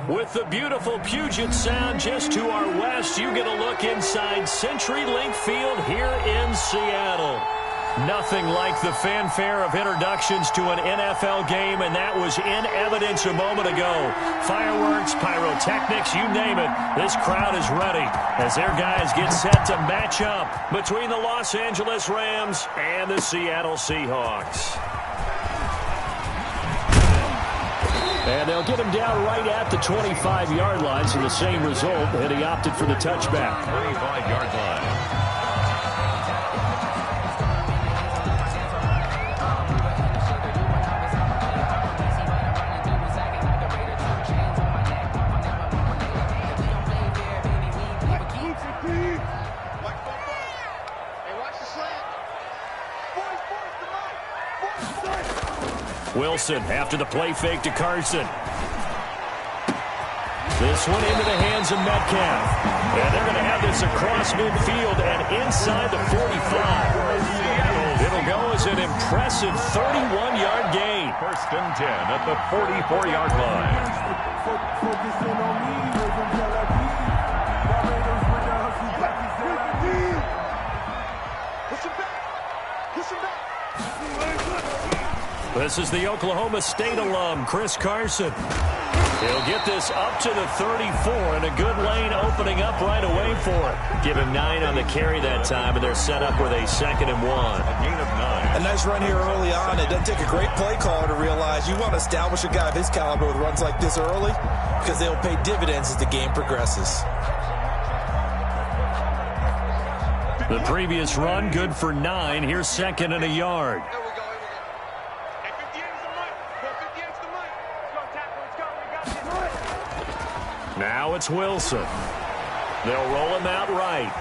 With the beautiful Puget Sound just to our west, you get a look inside CenturyLink Field here in Seattle. Nothing like the fanfare of introductions to an NFL game, and that was in evidence a moment ago. Fireworks, pyrotechnics, you name it. This crowd is ready as their guys get set to match up between the Los Angeles Rams and the Seattle Seahawks. And they'll get him down right at the 25-yard line, so the same result, and he opted for the touchback. 25-yard line. Wilson after the play fake to Carson. This one into the hands of Metcalf. And they're going to have this across midfield and inside the 45. It'll go as an impressive 31-yard gain. First and 10 at the 44-yard line. This is the Oklahoma State alum, Chris Carson. He'll get this up to the 34, and a good lane opening up right away for it. Give him 9 on the carry that time, and they're set up with a 2nd and 1. A gain of 9. A nice run here early on. It doesn't take a great play caller to realize you want to establish a guy of his caliber with runs like this early because they'll pay dividends as the game progresses. The previous run, good for 9. Here's 2nd and a yard. Now it's Wilson. They'll roll him out right.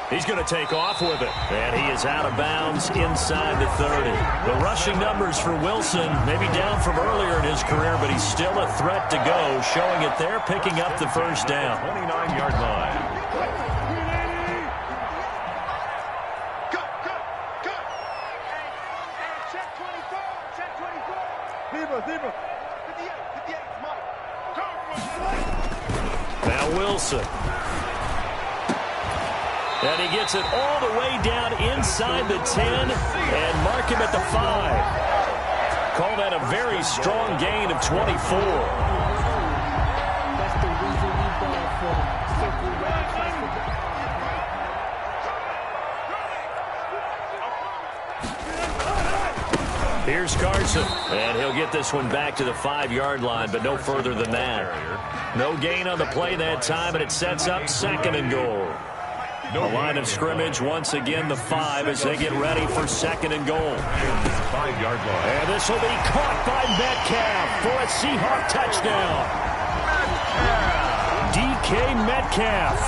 He's going to take off with it. And he is out of bounds inside the 30. The rushing numbers for Wilson maybe down from earlier in his career, but he's still a threat to go, showing it there, picking up the first down. 29-yard line. Now Wilson. And he gets it all the way down inside the 10 and mark him at the 5. Call that a very strong gain of 24. Here's Carson, and he'll get this one back to the 5-yard line, but no further than that. No gain on the play that time, and it sets up 2nd and goal. The line of scrimmage, once again, the 5 as they get ready for 2nd and goal. 5-yard line. And this will be caught by Metcalf for a Seahawk touchdown. DK Metcalf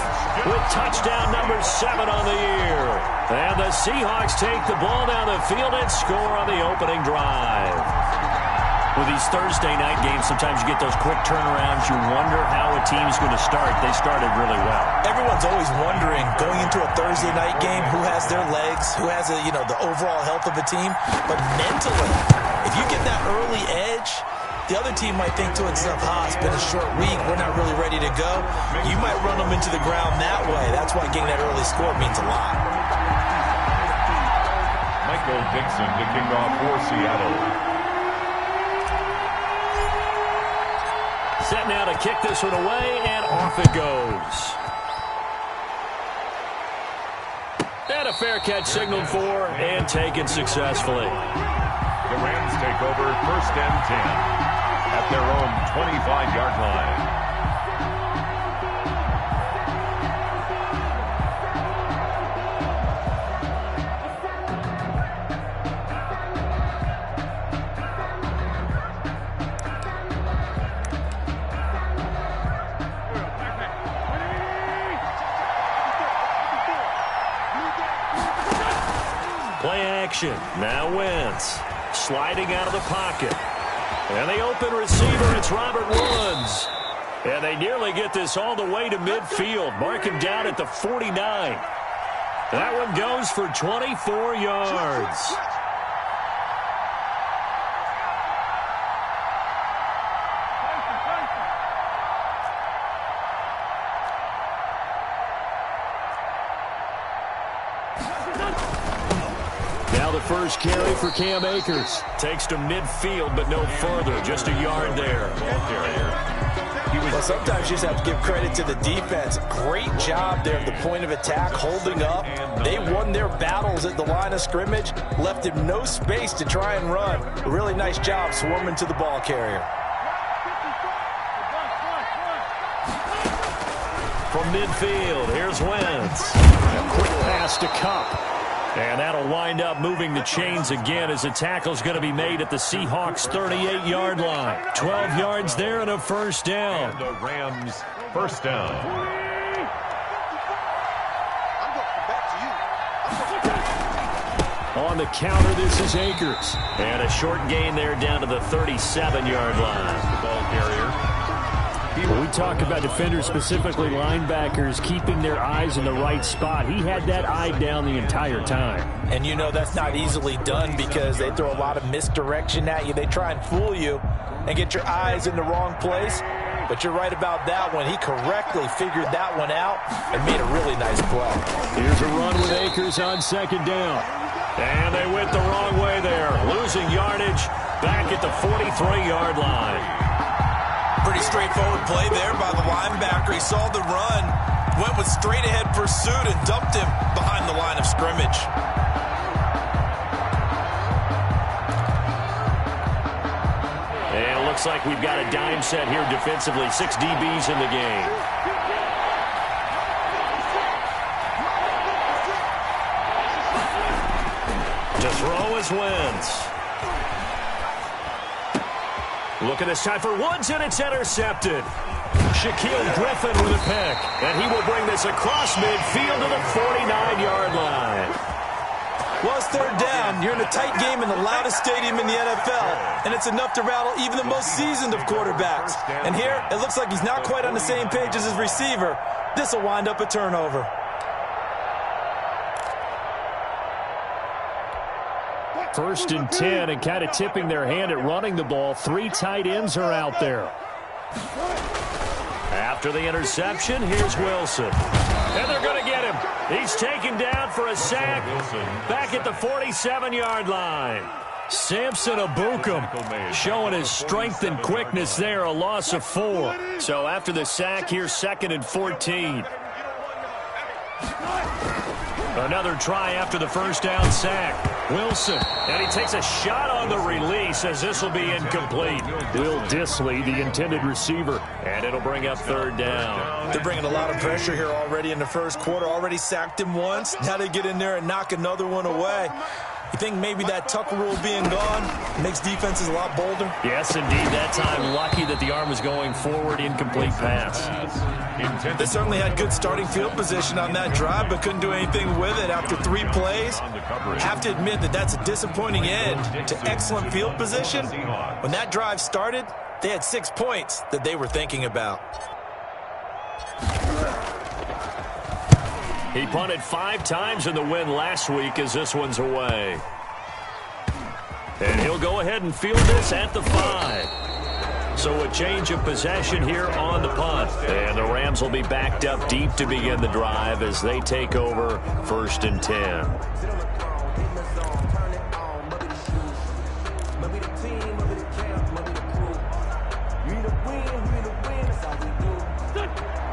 with touchdown number 7 on the year. And the Seahawks take the ball down the field and score on the opening drive. With these Thursday night games, sometimes you get those quick turnarounds. You wonder how a team's going to start. They started really well. Everyone's always wondering, going into a Thursday night game, who has their legs, who has the overall health of a team. But mentally, if you get that early edge, the other team might think to itself, it's been a short week, we're not really ready to go. You might run them into the ground that way. That's why getting that early score means a lot. Michael Dixon to kick off for Seattle. Set now to kick this one away, and off it goes. And a fair catch signaled for and taken successfully. The Rams take over 1st and 10 at their own 25-yard line. Play action. Now Wentz sliding out of the pocket. And the open receiver, it's Robert Woods. And they nearly get this all the way to midfield. Mark him down at the 49. That one goes for 24 yards. first carry for Cam Akers. Takes to midfield, but no further. Just a yard there. Well, sometimes you just have to give credit to the defense. Great job there at the point of attack, holding up. They won their battles at the line of scrimmage, left him no space to try and run. A really nice job swarming to the ball carrier. From midfield, here's Wentz. A quick pass to Kupp. And that'll wind up moving the chains again as the tackle's going to be made at the Seahawks' 38-yard line. 12 yards there and a first down. And the Rams first down. On the counter, this is Akers. And a short gain there down to the 37-yard line. The ball carrier. When we talk about defenders, specifically linebackers, keeping their eyes in the right spot, he had that eye down the entire time. And you know that's not easily done because they throw a lot of misdirection at you. They try and fool you and get your eyes in the wrong place. But you're right about that one. He correctly figured that one out and made a really nice play. Here's a run with Akers on second down. And they went the wrong way there, losing yardage back at the 43-yard line. Pretty straightforward play there by the linebacker. He saw the run, went with straight-ahead pursuit, and dumped him behind the line of scrimmage. And it looks like we've got a dime set here defensively. 6 DBs in the game. To throw is Wentz. Looking this time for Woods, and it's intercepted. Shaquille Griffin with a pick, and he will bring this across midfield to the 49-yard line. Well, it's third down. You're in a tight game in the loudest stadium in the NFL, and it's enough to rattle even the most seasoned of quarterbacks. And here, it looks like he's not quite on the same page as his receiver. This will wind up a turnover. First and 10, and kind of tipping their hand at running the ball. 3 tight ends are out there. After the interception, here's Wilson. And they're going to get him. He's taken down for a sack back at the 47-yard line. Samson Abukum showing his strength and quickness there, a loss of 4. So after the sack, here's 2nd and 14. Another try after the first down sack. Wilson, and he takes a shot on the release as this will be incomplete. Will Dissly, the intended receiver, and it'll bring up third down. They're bringing a lot of pressure here already in the first quarter. Already sacked him once. Now they get in there and knock another one away. You think maybe that Tucker rule being gone makes defenses a lot bolder? Yes, indeed. That time, lucky that the arm was going forward, incomplete pass. They certainly had good starting field position on that drive, but couldn't do anything with it after 3 plays. Have to admit that that's a disappointing end to excellent field position. When that drive started, they had 6 points that they were thinking about. He punted 5 times in the win last week as this one's away. And he'll go ahead and field this at the 5. So a change of possession here on the punt. And the Rams will be backed up deep to begin the drive as they take over 1st and 10.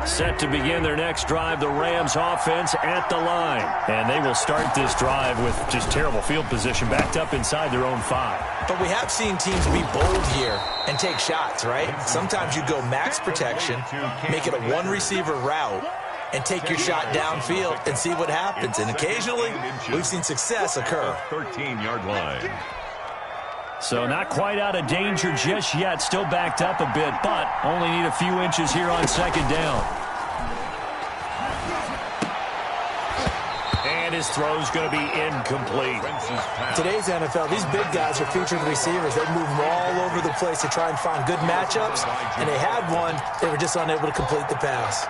Set to begin their next drive, the Rams offense at the line. And they will start this drive with just terrible field position, backed up inside their own 5. But we have seen teams be bold here and take shots, right? Sometimes you go max protection, make it a 1-receiver route, and take your shot downfield and see what happens. And occasionally, we've seen success occur. 13-yard line. So not quite out of danger just yet. Still backed up a bit, but only need a few inches here on 2nd down. And his throw's going to be incomplete. Today's NFL, these big guys are featured receivers. They move them all over the place to try and find good matchups. And they had one. They were just unable to complete the pass.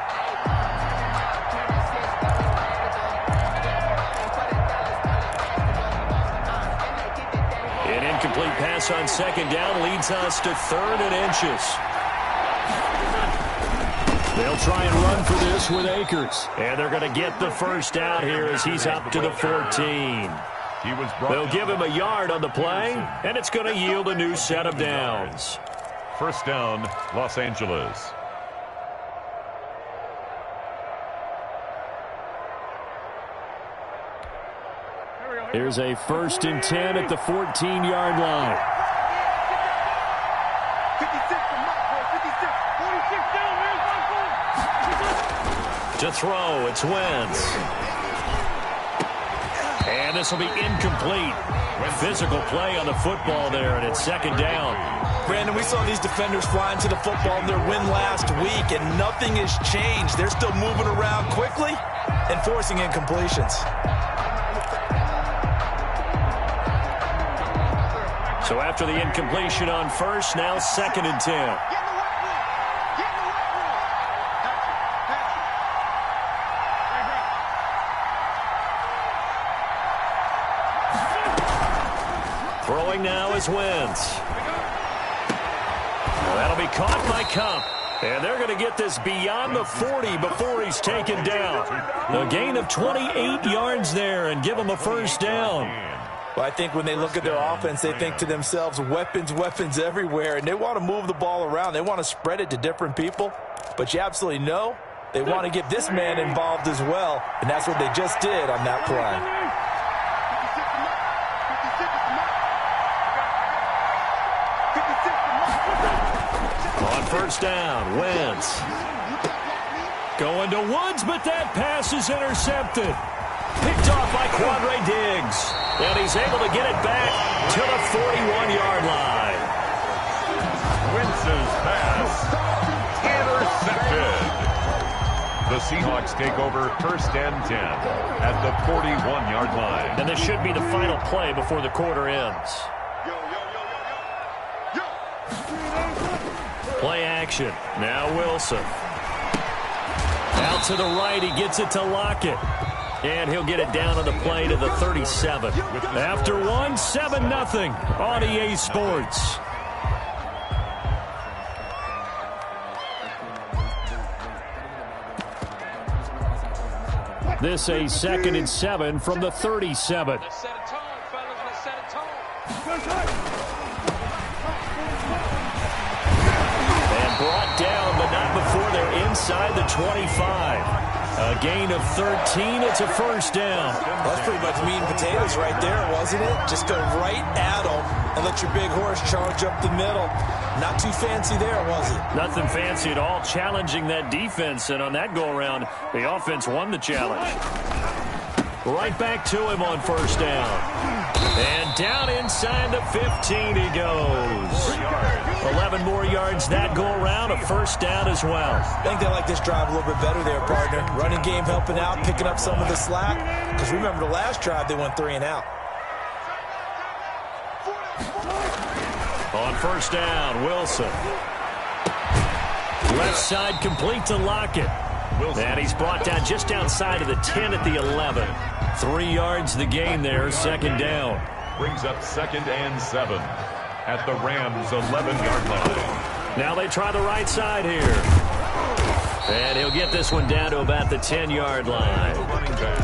An incomplete pass on 2nd down leads us to 3rd and inches. They'll try and run for this with Akers. And they're going to get the first down here as he's up to the 14. He was brought They'll give him a yard on the play, and it's going to yield a new set of downs. First down, Los Angeles. Here's a 1st and 10 at the 14-yard line. 56 To throw, it's Wentz. And this will be incomplete. Physical play on the football there, and it's 2nd down. Brandon, we saw these defenders flying to the football in their win last week, and nothing has changed. They're still moving around quickly and forcing incompletions. So after the incompletion on 1st, now 2nd and 10. Throwing now is Wentz. Well, that'll be caught by Cup. And they're going to get this beyond the 40 before he's taken down. A gain of 28 yards there and give him a 1st down. Well, I think when they look at their offense, they think to themselves, weapons, weapons everywhere, and they want to move the ball around. They want to spread it to different people, but you absolutely know they want to get this man involved as well, and that's what they just did on that play. On 1st down, Wentz. Going to Woods, but that pass is intercepted. Picked off by Quandre Diggs. And he's able to get it back to the 41-yard line. Wentz's pass intercepted. The Seahawks take over 1st and 10 at the 41-yard line. And this should be the final play before the quarter ends. Play action. Now Wilson. Out to the right. He gets it to Lockett. And he'll get it down on the play to the 37. After one, 7-0 on EA Sports. This a 2nd and 7 from the 37. Let's set a tone, fellas. Let's set a tone. And brought down, but not before they're inside the 25. A gain of 13. It's a 1st down. That's pretty much meat and potatoes right there, wasn't it? Just go right at them and let your big horse charge up the middle. Not too fancy there, was it? Nothing fancy at all, challenging that defense. And on that go-around, the offense won the challenge. Right back to him on 1st down. And down inside the 15 he goes. 11 more yards that go around, a 1st down as well. I think they like this drive a little bit better there, partner. Running game helping out, picking up some of the slack. Because remember the last drive, they went 3 and out. On 1st down, Wilson. Left side complete to Lockett. And he's brought down just outside of the 10 at the 11. 3 yards the gain there, 2nd down. Brings up 2nd and 7 at the Rams' 11-yard line. Now they try the right side here. And he'll get this one down to about the 10-yard line.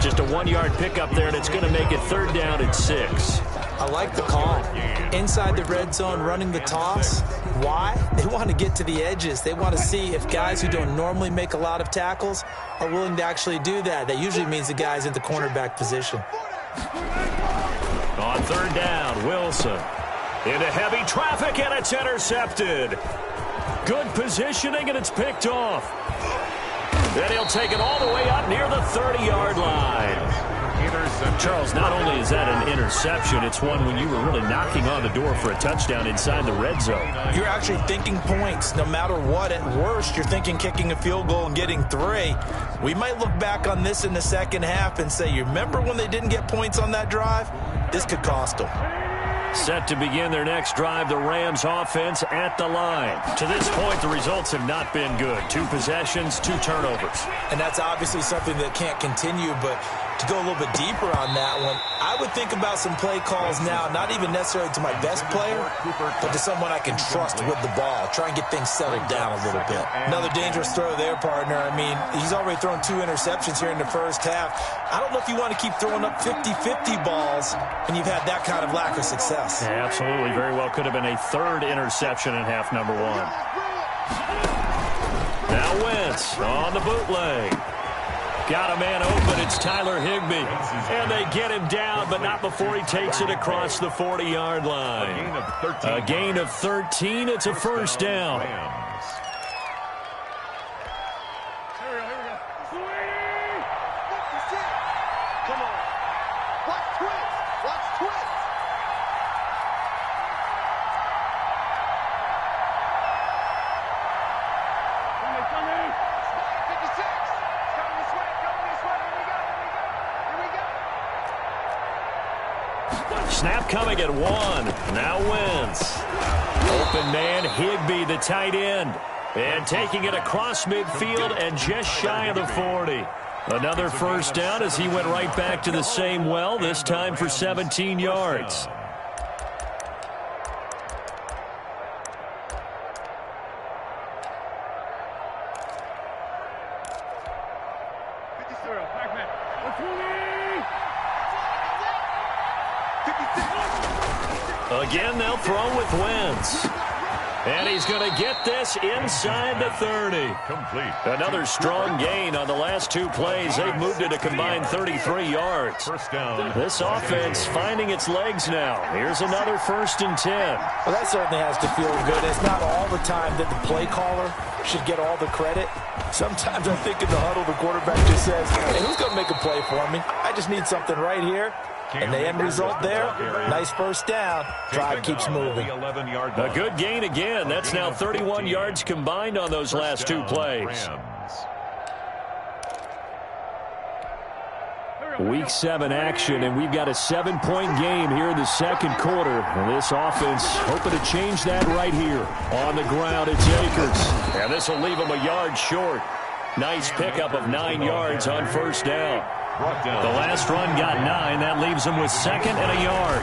Just a 1-yard pickup there, and it's going to make it 3rd down and 6. I like the call. Inside the red zone, running the toss. Why? They want to get to the edges. They want to see if guys who don't normally make a lot of tackles are willing to actually do that. That usually means the guy's in the cornerback position. On 3rd down, Wilson. Into heavy traffic, and it's intercepted. Good positioning, and it's picked off. Then he'll take it all the way up near the 30-yard line. Charles, not only is that an interception, it's one when you were really knocking on the door for a touchdown inside the red zone. You're actually thinking points no matter what. At worst, you're thinking kicking a field goal and getting 3. We might look back on this in the second half and say, you remember when they didn't get points on that drive? This could cost them. Set to begin their next drive, the Rams offense at the line. To this point, the results have not been good. 2 possessions, 2 turnovers. And that's obviously something that can't continue, but to go a little bit deeper on that one, I would think about some play calls now, not even necessarily to my best player, but to someone I can trust with the ball. Try and get things settled down a little bit. Another dangerous throw there, partner. I mean, he's already thrown 2 interceptions here in the first half. I don't know if you want to keep throwing up 50-50 balls and you've had that kind of lack of success. Yeah, absolutely. Very well could have been a 3rd interception in half number 1. Now Wentz on the bootleg. Got a man open. It's Tyler Higbee. And they get him down, but not before he takes it across the 40-yard line. A gain of 13. It's a first down. Come on. Watch twist. Watch twist. Coming. 56. Coming this way. Coming this way. Here we go. Here we go. Snap coming at 1. Now Wentz. Open man Higbee, the tight end. And taking it across midfield and just shy of the 40. Another first down as he went right back to the same well, this time for 17 yards. Again, they'll throw with Wentz. And he's going to get this inside the 30. Complete. Another strong gain on the last 2 plays. They've moved it a combined 33 yards. First down. This offense finding its legs now. Here's another 1st and 10. Well, that certainly has to feel good. It's not all the time that the play caller should get all the credit. Sometimes I think in the huddle, the quarterback just says, hey, who's going to make a play for me? I just need something right here. And the end result there, nice first down. Drive keeps moving. A good gain again. That's now 31 yards combined on those last 2 plays. Week 7 action, and we've got a 7-point game here in the second quarter. And this offense hoping to change that right here. On the ground, it's Akers. And this will leave him a yard short. Nice pickup of 9 yards on first down. The last run got 9. That leaves him with 2nd and a yard.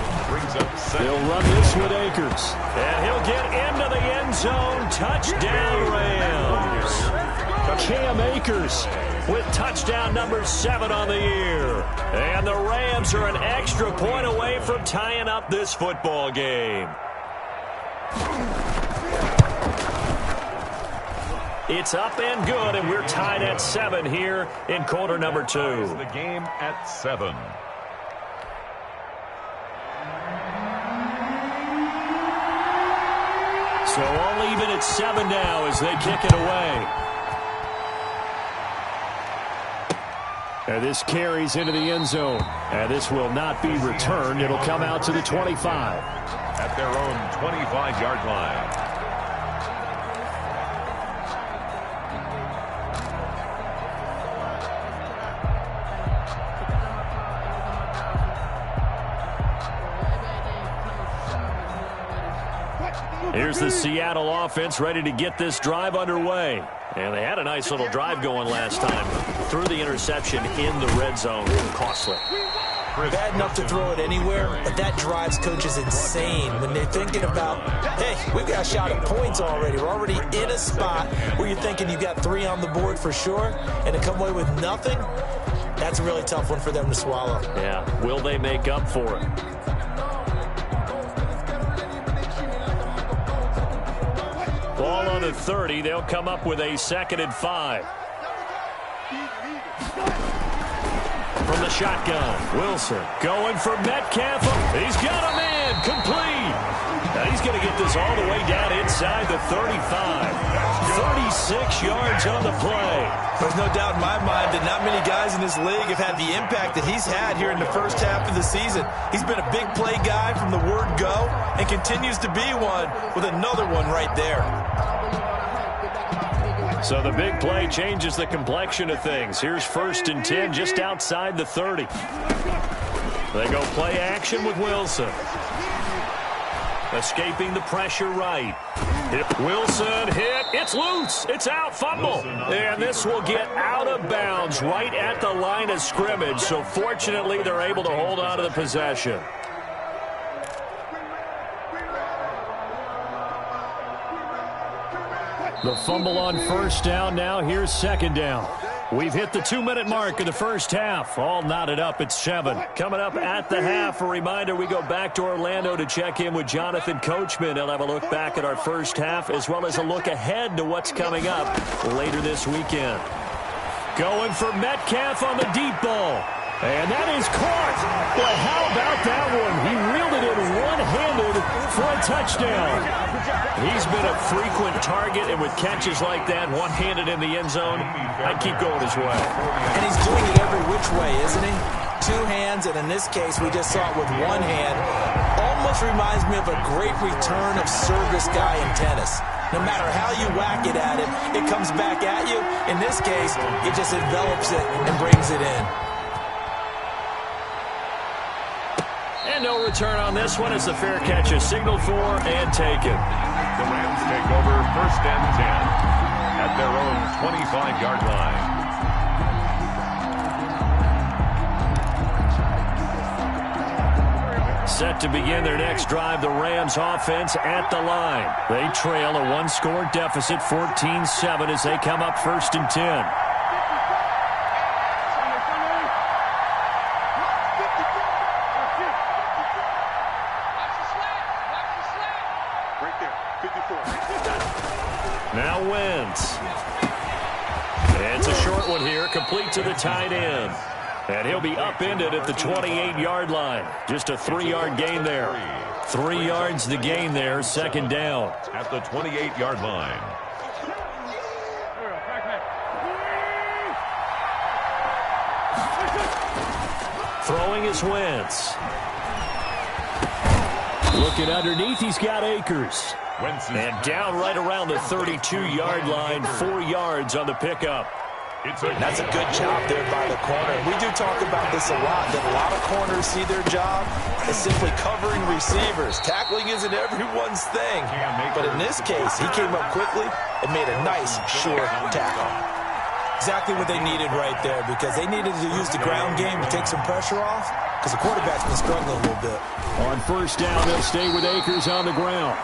They'll run this with Akers. And he'll get into the end zone. Touchdown, Rams. Cam Akers with touchdown number 7 on the year. And the Rams are an extra point away from tying up this football game. It's up and good, and we're tied at 7 here in quarter number 2. The game at 7. So all even at 7 now as they kick it away. And this carries into the end zone. And this will not be returned. It'll come out to the 25. At their own 25-yard line. Here's the Seattle offense ready to get this drive underway. And they had a nice little drive going last time. Threw the interception in the red zone. Costly. Bad enough to throw it anywhere, but that drives coaches insane when they're thinking about, hey, we've got a shot at points already. We're already in a spot where you're thinking you've got 3 on the board for sure, and to come away with nothing, that's a really tough one for them to swallow. Yeah, will they make up for it? Ball on the 30. They'll come up with a 2nd and 5. From the shotgun, Wilson going for Metcalf. He's got a man complete. Now he's going to get this all the way down inside the 35. 36 yards on the play. There's no doubt in my mind that not many guys in this league have had the impact that he's had here in the first half of the season. He's been a big play guy from the word go and continues to be one with another one right there. So the big play changes the complexion of things. Here's 1st and 10 just outside the 30. They go play action with Wilson. Escaping the pressure right. Wilson hit. It's loose. It's out. Fumble. And this will get out of bounds right at the line of scrimmage. So fortunately, they're able to hold on to the possession. The fumble on first down now. Here's second down. We've hit the 2-minute mark of the first half. All knotted up at 7. Coming up at the half, a reminder, we go back to Orlando to check in with Jonathan Coachman. He'll have a look back at our first half as well as a look ahead to what's coming up later this weekend. Going for Metcalf on the deep ball. And that is caught. Well, how about that one? He reeled it in one-handed for a touchdown. He's been a frequent target, and with catches like that, one-handed in the end zone, I'd keep going his way. And he's doing it every which way, isn't he? 2 hands, and in this case, we just saw it with 1 hand. Almost reminds me of a great return of service guy in tennis. No matter how you whack it at him, it comes back at you. In this case, it just envelops it and brings it in. And no return on this one as the fair catch is signaled for and taken. The Rams take over first and 10 at their own 25-yard line. Set to begin their next drive, the Rams offense at the line. They trail a 1-score deficit, 14-7 as they come up first and 10. Now Wentz. It's a short one here, complete to the tight end. And he'll be upended at the 28-yard line. Just a 3-yard gain there. 3 yards the gain there, second down. At the 28-yard line. Throwing is Wentz. Looking underneath, he's got Akers. And down right around the 32-yard line, 4 yards on the pickup. That's a good job there by the corner. We do talk about this a lot, that a lot of corners see their job as simply covering receivers. Tackling isn't everyone's thing. But in this case, he came up quickly and made a nice, short tackle. Exactly what they needed right there, because they needed to use the ground game to take some pressure off, because the quarterback's been struggling a little bit. On first down, they'll stay with Akers on the ground.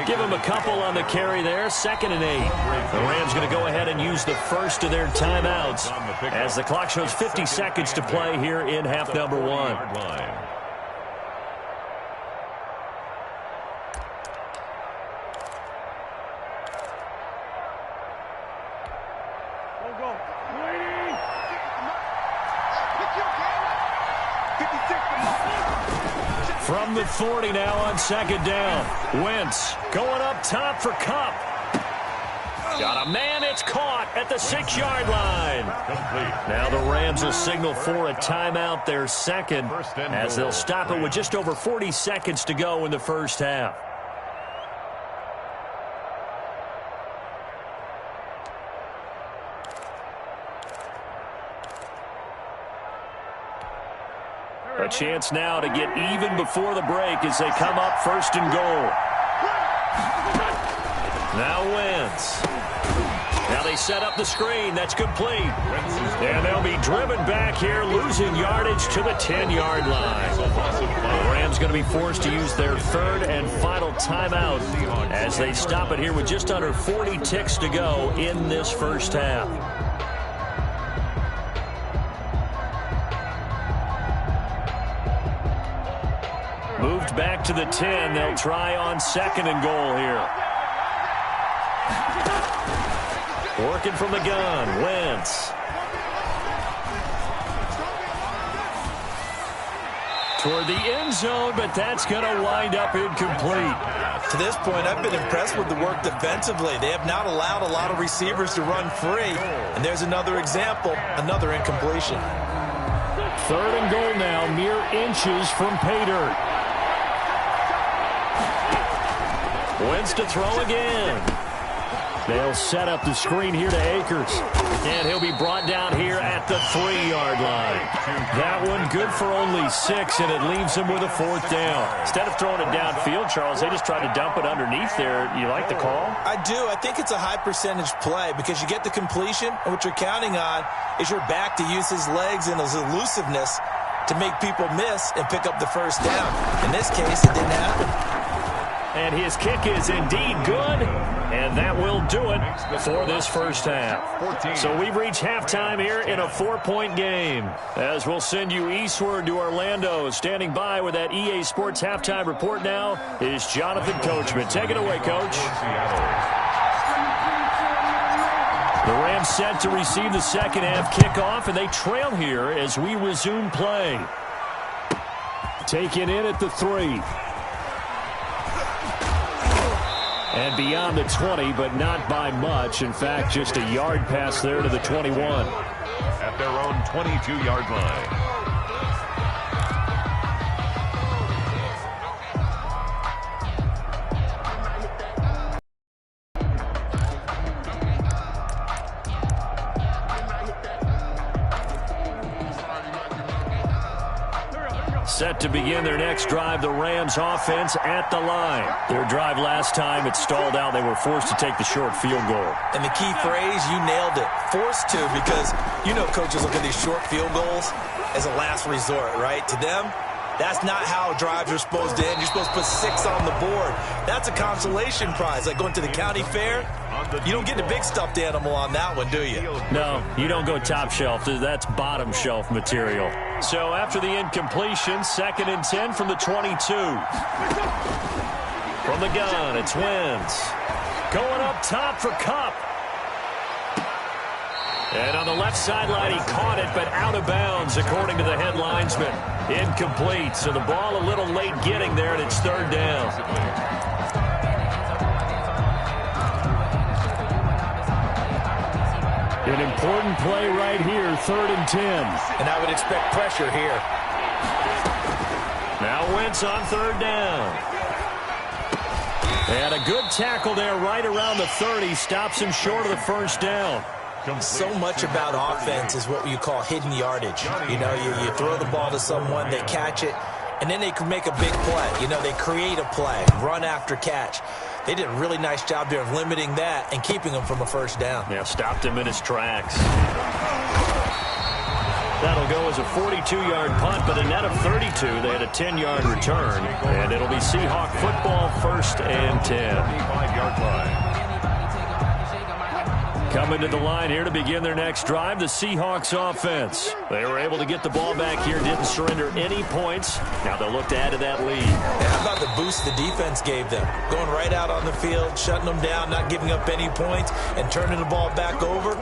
Give him a couple on the carry there, 2nd and 8. The Rams going to go ahead and use the first of their timeouts as the clock shows 50 seconds to play here in half number 1. From the 40 now on second down. Wentz going up top for Kupp. Got a man, it's caught at the 6-yard line. Now the Rams will signal for a timeout, their second, as they'll stop it with just over 40 seconds to go in the first half. A chance now to get even before the break as they come up first and goal. Now Wentz. Now they set up the screen. That's complete. And they'll be driven back here, losing yardage to the 10-yard line. The Rams going to be forced to use their third and final timeout as they stop it here with just under 40 ticks to go in this first half. Moved back to the 10. They'll try on 2nd and goal here. Working from the gun, Wentz. Toward the end zone, but that's going to wind up incomplete. To this point, I've been impressed with the work defensively. They have not allowed a lot of receivers to run free. And there's another example, another incompletion. 3rd and goal now, mere inches from pay dirt. Wentz to throw again. They'll set up the screen here to Akers. And he'll be brought down here at the 3-yard line. That one good for only 6, and it leaves him with a 4th down. Instead of throwing it downfield, Charles, they just tried to dump it underneath there. You like the call? I do. I think it's a high-percentage play because you get the completion, and what you're counting on is your back to use his legs and his elusiveness to make people miss and pick up the 1st down. In this case, it didn't happen. And his kick is indeed good, and that will do it for this first half. So we've reached halftime here in a 4-point game. As we'll send you eastward to Orlando. Standing by with that EA Sports halftime report now is Jonathan Coachman. Take it away, Coach. The Rams set to receive the second half kickoff, and they trail here as we resume play. Taken in at the 3. And beyond the 20, but not by much. In fact, just a yard pass there to the 21. At their own 22-yard line. Set to begin their next drive, the Rams offense at the line. Their drive last time, it stalled out. They were forced to take the short field goal. And the key phrase, you nailed it, forced to, because you know coaches look at these short field goals as a last resort, right? To them, that's not how drives are supposed to end. You're supposed to put 6 on the board. That's a consolation prize, like going to the county fair. You don't get the big stuffed animal on that one, do you? No, you don't go top shelf. That's bottom shelf material. So after the incompletion, 2nd and 10 from the 22. From the gun, it's Wentz. Going up top for Kupp. And on the left sideline, he caught it, but out of bounds, according to the head linesman. Incomplete, so the ball a little late getting there, and it's 3rd down. An important play right here, 3rd and 10. And I would expect pressure here. Now Wentz on 3rd down. And a good tackle there right around the 30. Stops him short of the 1st down. So much about offense is what you call hidden yardage. You know, you throw the ball to someone, they catch it, and then they can make a big play. You know, they create a play, run after catch. They did a really nice job there of limiting that and keeping him from a 1st down. Yeah, stopped him in his tracks. That'll go as a 42-yard punt, but a net of 32. They had a 10-yard return, and it'll be Seahawk football, 1st and 10. 25-yard line. Coming to the line here to begin their next drive, the Seahawks offense. They were able to get the ball back here, didn't surrender any points. Now they'll look to add to that lead. And how about the boost the defense gave them? Going right out on the field, shutting them down, not giving up any points, and turning the ball back over.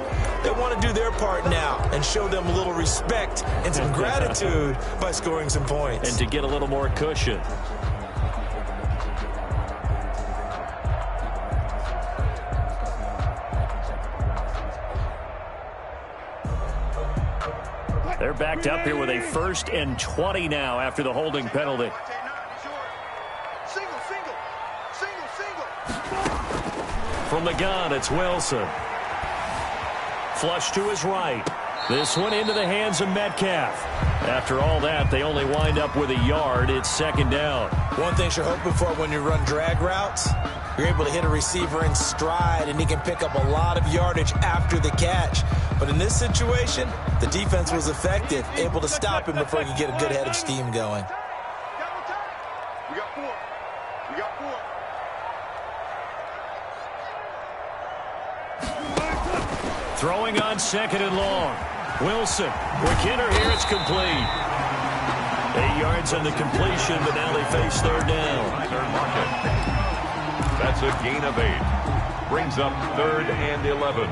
They want to do their part now and show them a little respect and some gratitude by scoring some points. And to get a little more cushion. They're backed up here with a 1st and 20 now after the holding penalty. From the gun, it's Wilson. Flush to his right. This one into the hands of Metcalf. After all that, they only wind up with a yard. It's 2nd down. One thing you're hoping for when you run drag routes, you're able to hit a receiver in stride, and he can pick up a lot of yardage after the catch. But in this situation, the defense was effective, able to stop him before he could get a good head of steam going. We got 4. We got 4. Throwing on 2nd and long. Wilson. McKinnon here, it's complete. 8 yards on the completion, but now they face 3rd down. That's a gain of 8. Brings up 3rd and 11.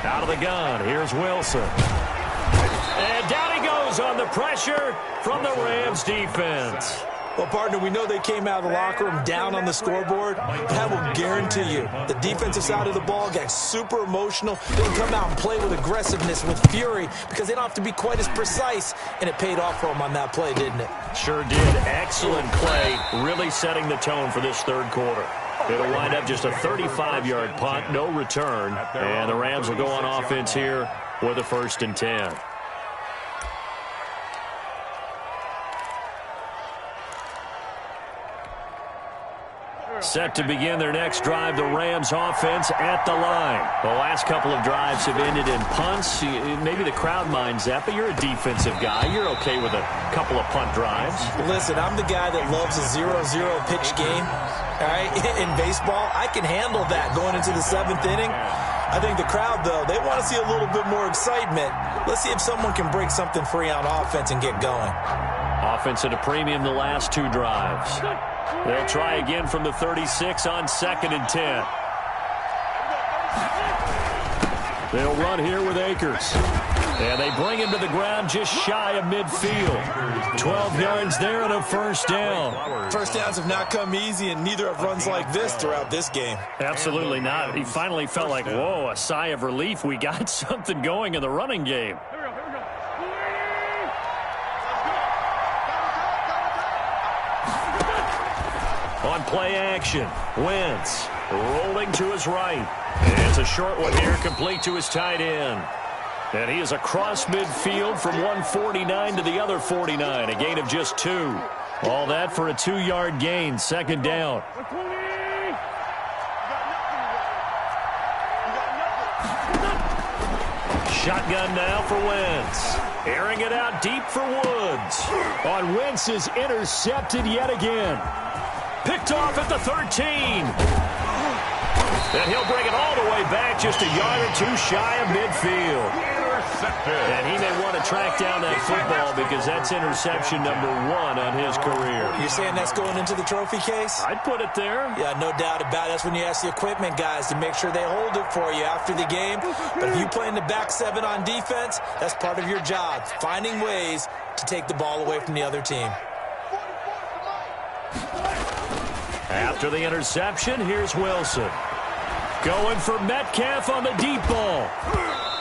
Out of the gun, here's Wilson. And down he goes on the pressure from the Rams defense. Well, partner, we know they came out of the locker room down on the scoreboard, but I will guarantee you the defensive side of the ball got super emotional. They come out and play with aggressiveness, with fury, because they don't have to be quite as precise, and it paid off for them on that play, didn't it? Sure did. Excellent play, really setting the tone for this third quarter. It'll wind up just a 35-yard punt, no return, and the Rams will go on offense here with a 1st and 10. Set to begin their next drive, the Rams offense at the line. The last couple of drives have ended in punts. Maybe the crowd minds that, but you're a defensive guy. You're okay with a couple of punt drives. Listen, I'm the guy that loves a 0-0 pitch game. All right, in baseball, I can handle that going into the 7th inning. I think the crowd, though, they want to see a little bit more excitement. Let's see if someone can break something free on offense and get going. Offense at a premium the last 2 drives. They'll try again from the 36 on 2nd and 10. They'll run here with Akers. And they bring him to the ground just shy of midfield. 12 yards there and a 1st down. First downs have not come easy, and neither have runs like this throughout this game. Absolutely not. He finally felt like, whoa, a sigh of relief. We got something going in the running game. On play action, Wentz rolling to his right. It's a short one here, complete to his tight end. And he is across midfield from 149 to the other 49, a gain of just 2. All that for a 2-yard gain, 2nd down. Shotgun now for Wentz. Airing it out deep for Woods. On Wentz is intercepted yet again. Picked off at the 13. And he'll bring it all the way back just a yard or 2 shy of midfield. And he may want to track down that football because that's interception number 1 on his career. You're saying that's going into the trophy case? I'd put it there. Yeah, no doubt about it. That's when you ask the equipment guys to make sure they hold it for you after the game. But if you play in the back 7 on defense, that's part of your job, finding ways to take the ball away from the other team. After the interception, here's Wilson. Going for Metcalf on the deep ball.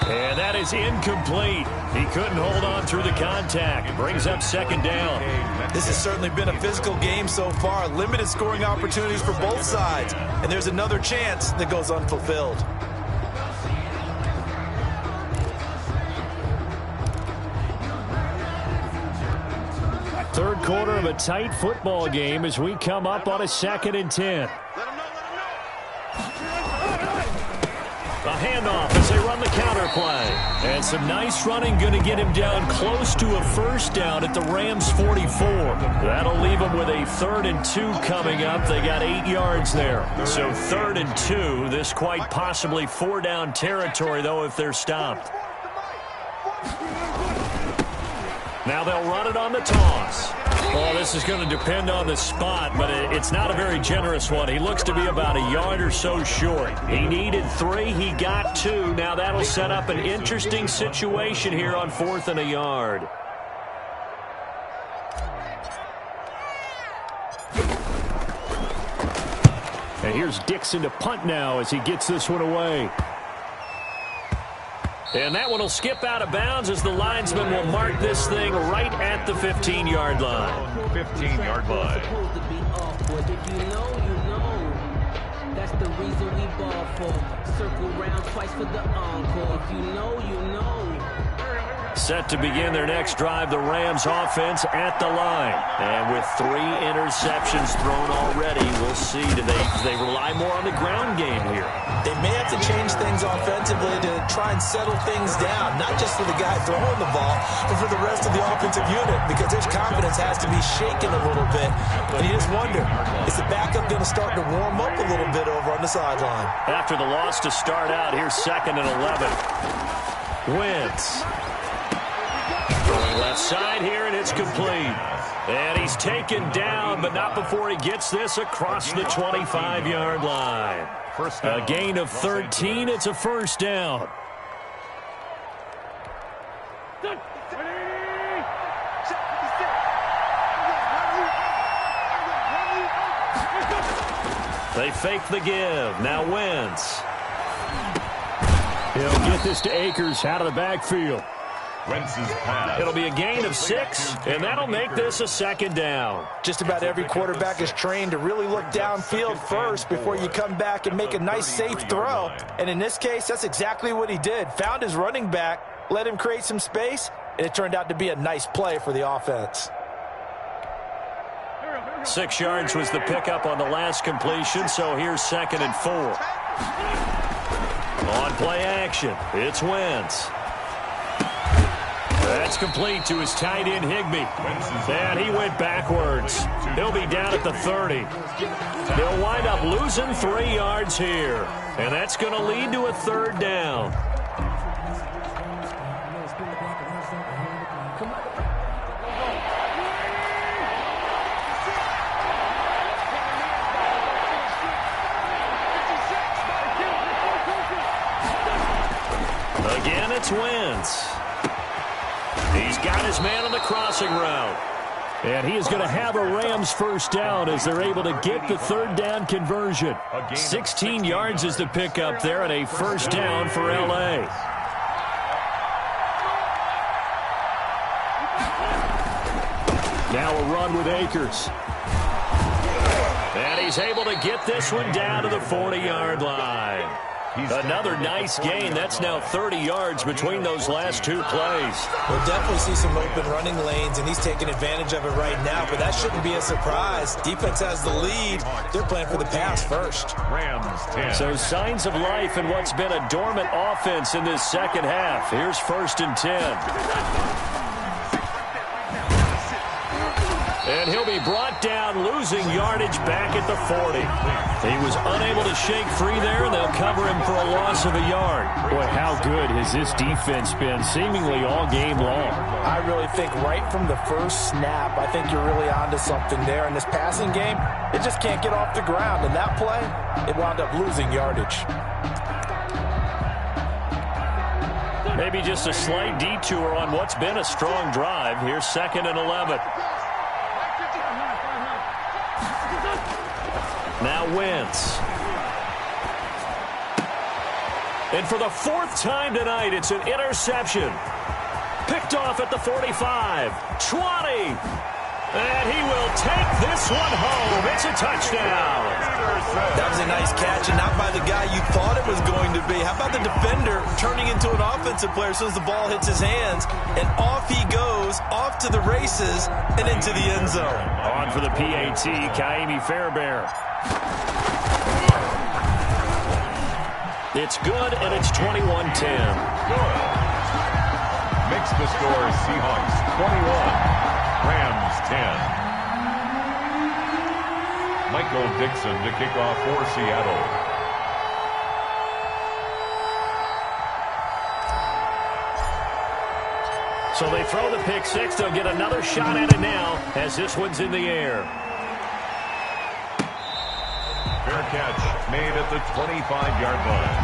And that is incomplete. He couldn't hold on through the contact. Brings up 2nd down. This has certainly been a physical game so far. Limited scoring opportunities for both sides. And there's another chance that goes unfulfilled. Third quarter of a tight football game as we come up on a 2nd and 10. A handoff as they run the counter play. And some nice running going to get him down close to a 1st down at the Rams 44. That'll leave him with a 3rd and 2 coming up. They got 8 yards there. So 3rd and 2. This quite possibly 4-down territory, though, if they're stopped. Now they'll run it on the toss. Well, this is going to depend on the spot, but it's not a very generous one. He looks to be about a yard or so short. He needed 3. He got 2. Now that'll set up an interesting situation here on 4th and a yard. And here's Dixon to punt now as he gets this one away. And that one will skip out of bounds as the linesman will mark this thing right at the 15-yard line. 15-yard line. If you know, you know. That's the reason we ball for. Circle round twice for the encore. If you know, you know. Set to begin their next drive, the Rams offense at the line. And with 3 interceptions thrown already, we'll see. Do they rely more on the ground game here? They may have to change things offensively to try and settle things down, not just for the guy throwing the ball, but for the rest of the offensive unit, because their confidence has to be shaken a little bit. And you just wonder, is the backup going to start to warm up a little bit over on the sideline? After the loss to start out, here's 2nd and 11. Wentz. Going left side here, and it's complete. And he's taken down, but not before he gets this across the 25-yard line. A gain of 13. It's a 1st down. They fake the give. Now Wentz. He'll get this to Akers out of the backfield. Wentz's pass. It'll be a gain of 6, and that'll make this a second down. Just about every quarterback is trained to really look downfield first before you come back and make a nice, safe throw. And in this case, that's exactly what he did. Found his running back, let him create some space, and it turned out to be a nice play for the offense. 6 yards was the pickup on the last completion, so here's 2nd and 4. On play action, it's Wentz. That's complete to his tight end, Higbee. And he went backwards. He'll be down at the 30. They'll wind up losing 3 yards here. And that's going to lead to a 3rd down. Again, it's Wentz. He's got his man on the crossing route. And he is going to have a Rams first down as they're able to get the 3rd down conversion. 16 yards is the pickup there and a first down for L.A. Now a run with Akers. And he's able to get this one down to the 40-yard line. Another nice gain. That's now 30 yards between those last 2 plays. We'll definitely see some open running lanes, and he's taking advantage of it right now, but that shouldn't be a surprise. Defense has the lead. They're playing for the pass first. Rams 10. So signs of life in what's been a dormant offense in this second half. Here's 1st and 10. And he'll be brought down, losing yardage back at the 40. He was unable to shake free there, and they'll cover him for a loss of a yard. Boy, how good has this defense been seemingly all game long? I really think right from the first snap, I think you're really onto something there. In this passing game, it just can't get off the ground. And that play, it wound up losing yardage. Maybe just a slight detour on what's been a strong drive. Here's 2nd and 11. Now Wentz. And for the 4th time tonight, it's an interception. Picked off at the 45. 20. And he will take this one home. It's a touchdown. That was a nice catch, and not by the guy you thought it was going to be. How about the defender turning into an offensive player as soon as the ball hits his hands, and off he goes, off to the races, and into the end zone. On for the PAT, Kaimi Fairbairn. It's good, and it's 21-10. Good. Makes the score Seahawks 21, Rams 10. Michael Dixon to kick off for Seattle. So they throw the pick 6. They'll get another shot at it now as this one's in the air. Fair catch made at the 25-yard line.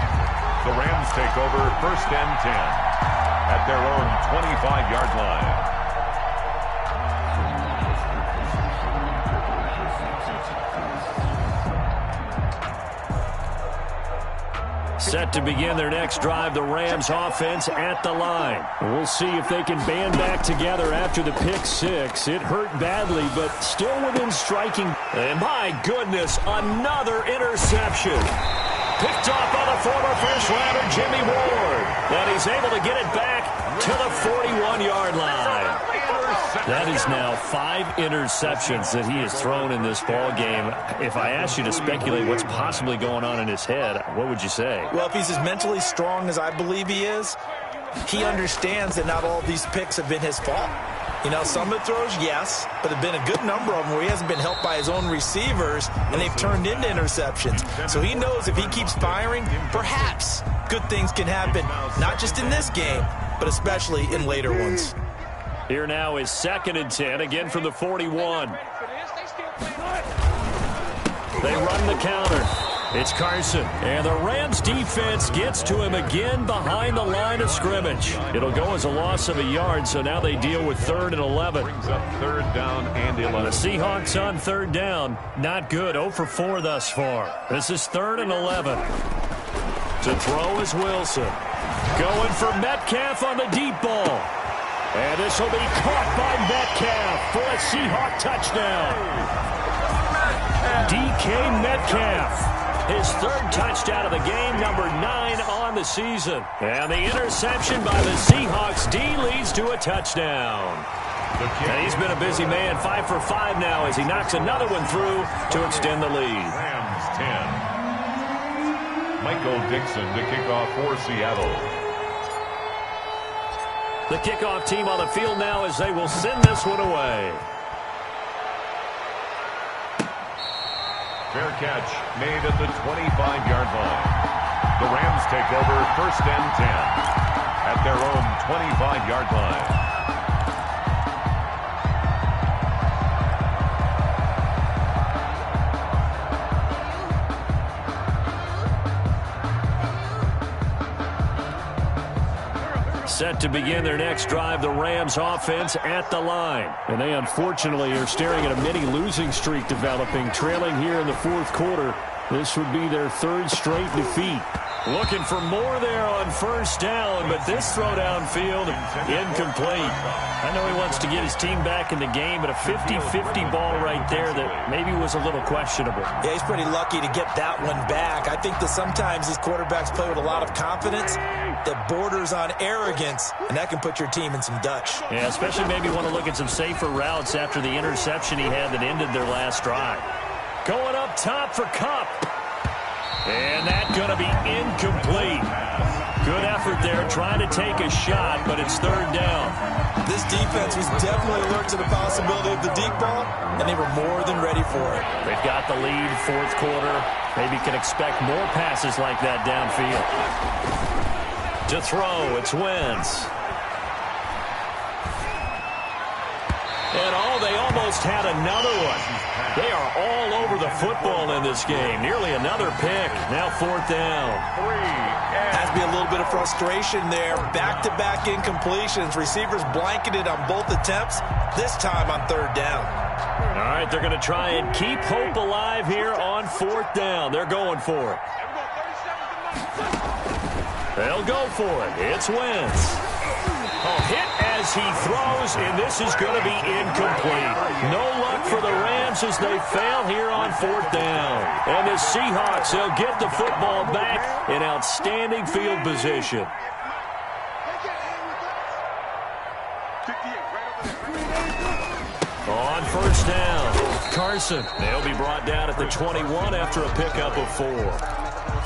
The Rams take over 1st and 10 at their own 25-yard line. Set to begin their next drive, the Rams offense at the line. We'll see if they can band back together after the pick 6. It hurt badly, but still within striking. And my goodness, another interception. Picked off by the former first-rounder Jimmy Ward. And he's able to get it back to the 41-yard line. That is now 5 interceptions that he has thrown in this ball game. If I asked you to speculate what's possibly going on in his head, what would you say? Well, if he's as mentally strong as I believe he is, he understands that not all of these picks have been his fault. You know, some of the throws, yes, but there have been a good number of them where he hasn't been helped by his own receivers, and they've turned into interceptions. So he knows if he keeps firing, perhaps good things can happen, not just in this game, but especially in later ones. Here now is 2nd and 10, again from the 41. They run the counter. It's Carson, and the Rams defense gets to him again behind the line of scrimmage. It'll go as a loss of a yard, so now they deal with 3rd and 11. Brings up 3rd down and 11. The Seahawks on 3rd down. Not good. 0 for 4 thus far. This is 3rd and 11. To throw is Wilson. Going for Metcalf on the deep ball. And this will be caught by Metcalf for a Seahawk touchdown. DK Metcalf. His 3rd touchdown of the game, number 9 on the season. And the interception by the Seahawks D leads to a touchdown. And he's been a busy man, 5 for 5 now as he knocks another one through to extend the lead. Rams 10. Michael Dixon to kick off for Seattle. The kickoff team on the field now as they will send this one away. Fair catch made at the 25-yard line. The Rams take over 1st and 10 at their own 25-yard line. Set to begin their next drive, the Rams offense at the line. And they unfortunately are staring at a mini losing streak developing, trailing here in the 4th quarter. This would be their 3rd straight defeat. Looking for more there on 1st down, but this throw downfield incomplete. I know he wants to get his team back in the game, but a 50-50 ball right there that maybe was a little questionable. Yeah, he's pretty lucky to get that one back. I think that sometimes these quarterbacks play with a lot of confidence that borders on arrogance, and that can put your team in some Dutch. Yeah, especially maybe want to look at some safer routes after the interception he had that ended their last drive. Going up top for Kupp. And that's going to be incomplete. Good effort there trying to take a shot, but it's 3rd down. This defense was definitely alert to the possibility of the deep ball, and they were more than ready for it. They've got the lead, 4th quarter. Maybe can expect more passes like that downfield. To throw, it's Wentz. And they almost had another one. They are all over the football in this game. Nearly another pick. Now 4th down. Has to be a little bit of frustration there. Back-to-back incompletions. Receivers blanketed on both attempts, this time on 3rd down. All right, they're going to try and keep hope alive here on 4th down. They're going for it. They'll go for it. It's Wentz. Hit as he throws, and this is going to be incomplete. No luck for the Rams as they fail here on 4th down. And the Seahawks, they'll get the football back in outstanding field position. On 1st down, Carson. They'll be brought down at the 21 after a pickup of 4.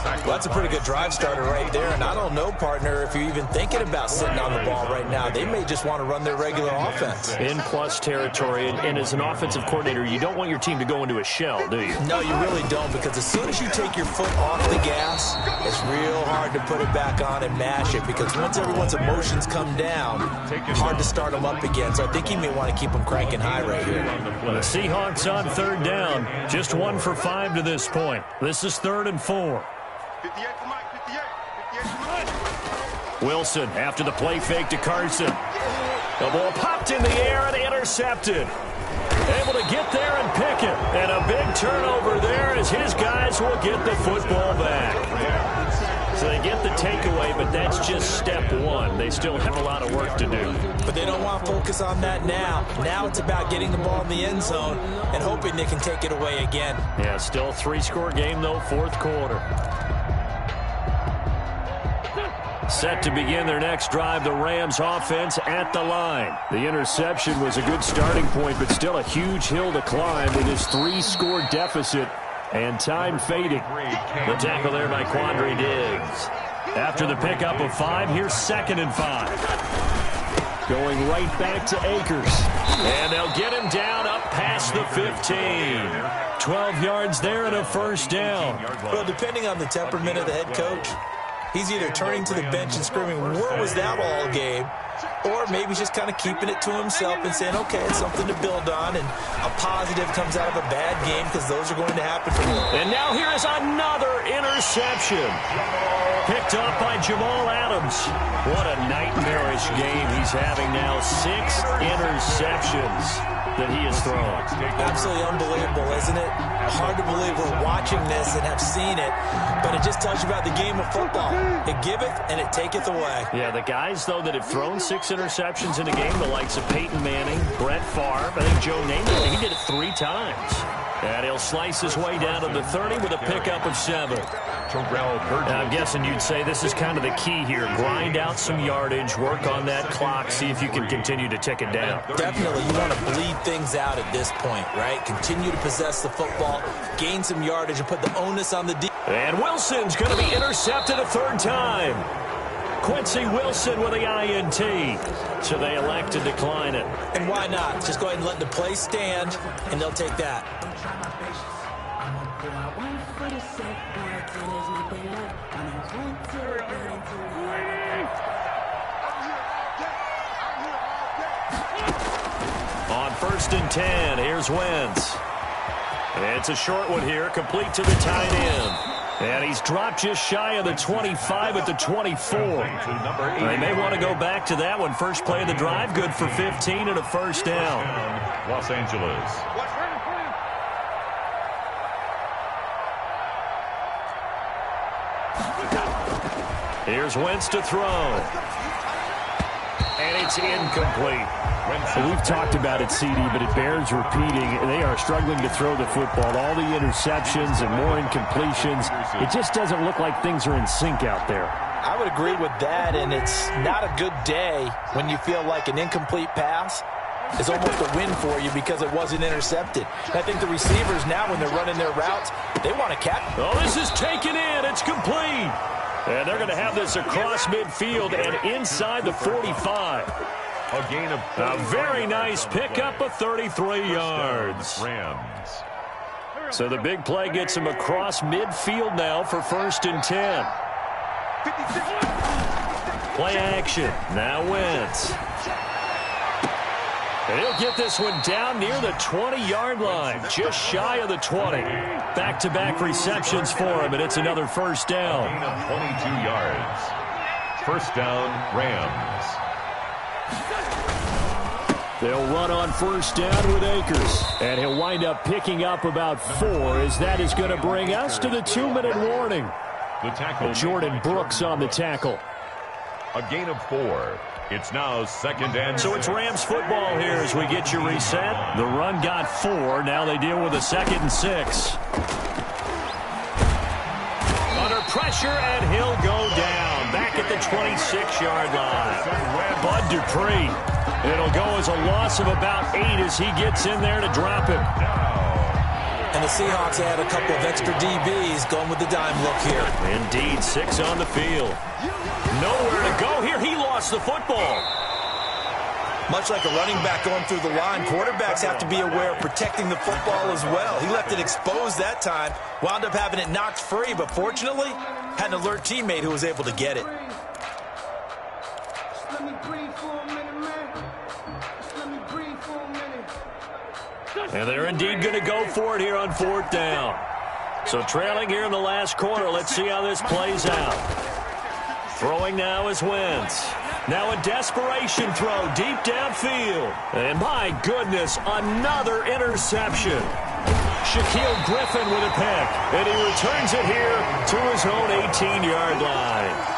Well, that's a pretty good drive starter right there, and I don't know, partner, if you're even thinking about sitting on the ball right now. They may just want to run their regular offense. In plus territory, and as an offensive coordinator, you don't want your team to go into a shell, do you? No, you really don't, because as soon as you take your foot off the gas, it's real hard to put it back on and mash it, because once everyone's emotions come down, it's hard to start them up again. So I think you may want to keep them cranking high right here. The Seahawks on 3rd down, just 1 for 5 to this point. This is 3rd and 4. Wilson after the play fake to Carson. The ball popped in the air and intercepted. Able to get there and pick it. And a big turnover there as his guys will get the football back. So they get the takeaway, but that's just step 1. They still have a lot of work to do. But they don't want to focus on that now. Now it's about getting the ball in the end zone and hoping they can take it away again. Yeah, still a 3-score game, though, 4th quarter. Set to begin their next drive, the Rams offense at the line. The interception was a good starting point, but still a huge hill to climb with his 3-score deficit and time fading. The tackle there by Quandre Diggs. After the pickup of 5, here's 2nd and 5. Going right back to Akers. And they'll get him down up past the 15. 12 yards there and a 1st down. Well, depending on the temperament of the head coach, he's either turning to the bench and screaming, "Where was that all game?" or maybe he's just kind of keeping it to himself and saying, okay, it's something to build on, and a positive comes out of a bad game because those are going to happen for him. And now here is another interception. Picked up by Jamal Adams. What a nightmarish game he's having now. 6 interceptions that he has thrown. Absolutely unbelievable, isn't it? Hard to believe we're watching this and have seen it, but it just tells you about the game of football. It giveth and it taketh away. Yeah, the guys, though, that have thrown 6 interceptions in a game, the likes of Peyton Manning, Brett Favre, I think Joe Namath, he did it 3 times. And he'll slice his way down to the 30 with a pickup of 7. And I'm guessing you'd say this is kind of the key here. Grind out some yardage, work on that clock, see if you can continue to tick it down. Definitely, you want to bleed things out at this point, right? Continue to possess the football, gain some yardage, and put the onus on the defense. And Wilson's going to be intercepted a 3rd time. Quincy Wilson with the INT. So they elect to decline it. And why not? Just go ahead and let the play stand, and they'll take that. On 1st and 10, here's Wentz. It's a short one here, complete to the tight end. And he's dropped just shy of the 25 at the 24. They may want to go back to that one. First play of the drive, good for 15 and a 1st down. Los Angeles. Here's Wentz to throw. And it's incomplete. We've talked about it, CD, but it bears repeating. They are struggling to throw the football. All the interceptions and more incompletions. It just doesn't look like things are in sync out there. I would agree with that, and it's not a good day when you feel like an incomplete pass is almost a win for you because it wasn't intercepted. And I think the receivers now, when they're running their routes, they want to catch. Oh, this is taken in. It's complete. And they're going to have this across midfield and inside the 45. A gain of a very nice pickup of 33 yards. Rams. So the big play gets him across midfield now for 1st and 10. Play action. Now Wentz. And he'll get this one down near the 20-yard line, just shy of the 20. Back-to-back receptions for him, and it's another 1st down. Gain of 22 yards. 1st down, Rams. They'll run on 1st down with Akers. And he'll wind up picking up about 4, as that is going to bring us to the 2-minute warning. The tackle. Jordan Brooks on the tackle. A gain of 4. It's now 2nd and 6. So it's Rams football here as we get you reset. The run got 4. Now they deal with a 2nd and 6. Under pressure, and he'll go down. Back at the 26-yard line. Bud Dupree. It'll go as a loss of about 8 as he gets in there to drop him. And the Seahawks add a couple of extra DBs going with the dime look here. Indeed, 6 on the field. Nowhere to go here. He lost the football. Much like a running back going through the line, quarterbacks have to be aware of protecting the football as well. He left it exposed that time, wound up having it knocked free, but fortunately, had an alert teammate who was able to get it. And they're indeed going to go for it here on 4th down. So trailing here in the last quarter. Let's see how this plays out. Throwing now is Wentz. Now a desperation throw deep downfield. And my goodness, another interception. Shaquille Griffin with a pick. And he returns it here to his own 18-yard line.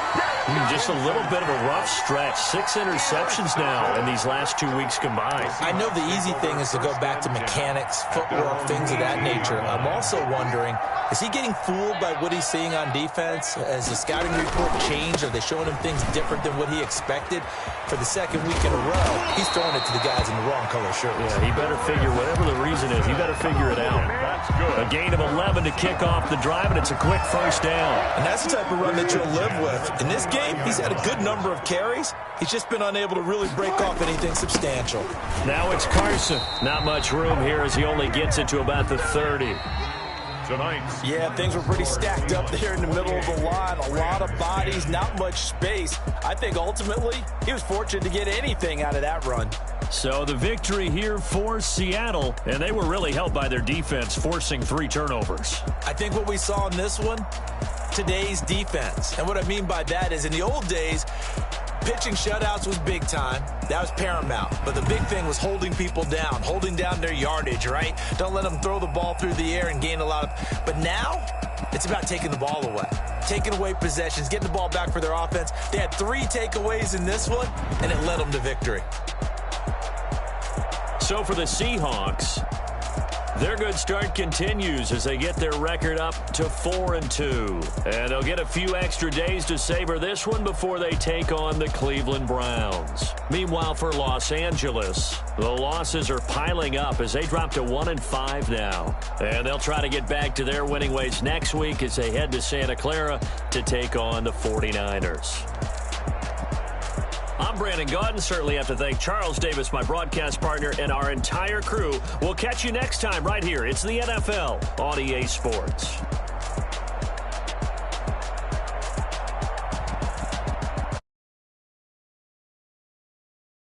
Just a little bit of a rough stretch. 6 interceptions now in these last 2 weeks combined. I know the easy thing is to go back to mechanics, footwork, things of that nature. I'm also wondering, is he getting fooled by what he's seeing on defense? Has the scouting report changed? Are they showing him things different than what he expected? For the 2nd week in a row, he's throwing it to the guys in the wrong color shirts. Yeah, he better figure, whatever the reason is, he better figure it out. That's good. A gain of 11 to kick off the drive, and it's a quick 1st down. And that's the type of run that you'll live with. In this game, he's had a good number of carries. He's just been unable to really break off anything substantial. Now it's Carson. Not much room here as he only gets it to about the 30. tonight. Yeah, things were pretty stacked up there in the middle of the line. A lot of bodies, not much space. I think ultimately he was fortunate to get anything out of that run. So the victory here for Seattle, and they were really helped by their defense, forcing 3 turnovers. I think what we saw in this one, today's defense. And what I mean by that is in the old days, pitching shutouts was big time. That was paramount. But the big thing was holding people down, holding down their yardage, right? Don't let them throw the ball through the air and gain a lot of... But now, it's about taking the ball away. Taking away possessions, getting the ball back for their offense. They had 3 takeaways in this one, and it led them to victory. So for the Seahawks, their good start continues as they get their record up to 4-2. And they'll get a few extra days to savor this one before they take on the Cleveland Browns. Meanwhile, for Los Angeles, the losses are piling up as they drop to 1-5 now. And they'll try to get back to their winning ways next week as they head to Santa Clara to take on the 49ers. I'm Brandon Gaudin. Certainly have to thank Charles Davis, my broadcast partner, and our entire crew. We'll catch you next time right here. It's the NFL on EA Sports.